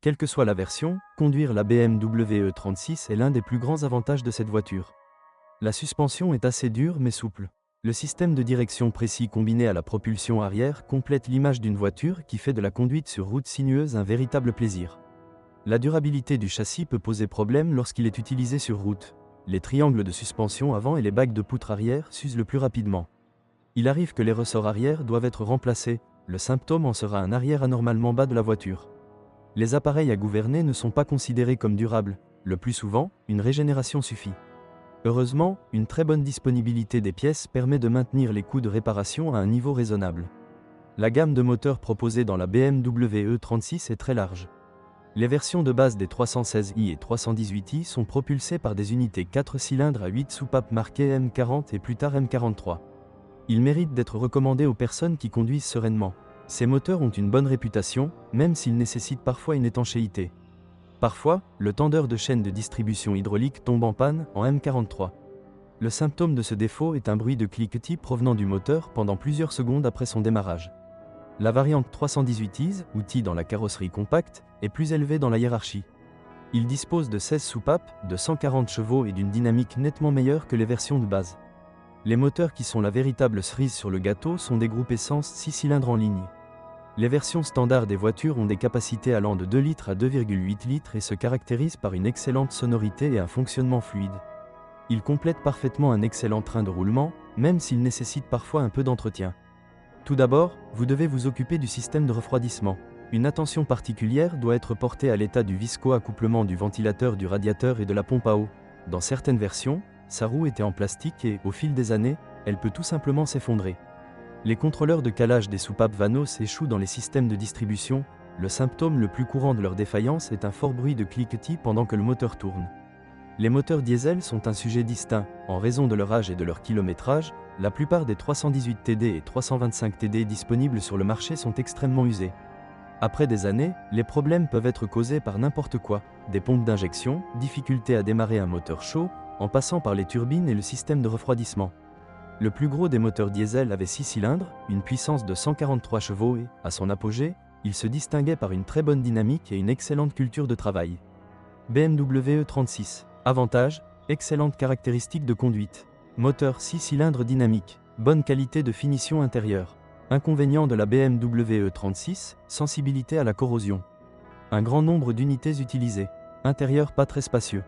Quelle que soit la version, conduire la BMW E36 est l'un des plus grands avantages de cette voiture. La suspension est assez dure mais souple. Le système de direction précis combiné à la propulsion arrière complète l'image d'une voiture qui fait de la conduite sur route sinueuse un véritable plaisir. La durabilité du châssis peut poser problème lorsqu'il est utilisé sur route. Les triangles de suspension avant et les bagues de poutre arrière s'usent le plus rapidement. Il arrive que les ressorts arrière doivent être remplacés, le symptôme en sera un arrière anormalement bas de la voiture. Les appareils à gouverner ne sont pas considérés comme durables, le plus souvent, une régénération suffit. Heureusement, une très bonne disponibilité des pièces permet de maintenir les coûts de réparation à un niveau raisonnable. La gamme de moteurs proposée dans la BMW E36 est très large. Les versions de base des 316i et 318i sont propulsées par des unités 4 cylindres à 8 soupapes marquées M40 et plus tard M43. Ils méritent d'être recommandés aux personnes qui conduisent sereinement. Ces moteurs ont une bonne réputation, même s'ils nécessitent parfois une étanchéité. Parfois, le tendeur de chaîne de distribution hydraulique tombe en panne en M43. Le symptôme de ce défaut est un bruit de cliquetis provenant du moteur pendant plusieurs secondes après son démarrage. La variante 318i, outil dans la carrosserie compacte, est plus élevée dans la hiérarchie. Il dispose de 16 soupapes, de 140 chevaux et d'une dynamique nettement meilleure que les versions de base. Les moteurs qui sont la véritable cerise sur le gâteau sont des groupes essence 6 cylindres en ligne. Les versions standards des voitures ont des capacités allant de 2 litres à 2,8 litres et se caractérisent par une excellente sonorité et un fonctionnement fluide. Ils complètent parfaitement un excellent train de roulement, même s'ils nécessitent parfois un peu d'entretien. Tout d'abord, vous devez vous occuper du système de refroidissement. Une attention particulière doit être portée à l'état du visco-accouplement du ventilateur du radiateur et de la pompe à eau. Dans certaines versions, sa roue était en plastique et, au fil des années, elle peut tout simplement s'effondrer. Les contrôleurs de calage des soupapes Vanos échouent dans les systèmes de distribution. Le symptôme le plus courant de leur défaillance est un fort bruit de cliquetis pendant que le moteur tourne. Les moteurs diesel sont un sujet distinct. En raison de leur âge et de leur kilométrage, la plupart des 318 TD et 325 TD disponibles sur le marché sont extrêmement usés. Après des années, les problèmes peuvent être causés par n'importe quoi, des pompes d'injection, difficulté à démarrer un moteur chaud, en passant par les turbines et le système de refroidissement. Le plus gros des moteurs diesel avait 6 cylindres, une puissance de 143 chevaux et, à son apogée, il se distinguait par une très bonne dynamique et une excellente culture de travail. BMW E36. Avantages, excellente caractéristique de conduite. Moteur 6 cylindres dynamique, bonne qualité de finition intérieure. Inconvénient de la BMW E36, sensibilité à la corrosion. Un grand nombre d'unités utilisées. Intérieur pas très spacieux.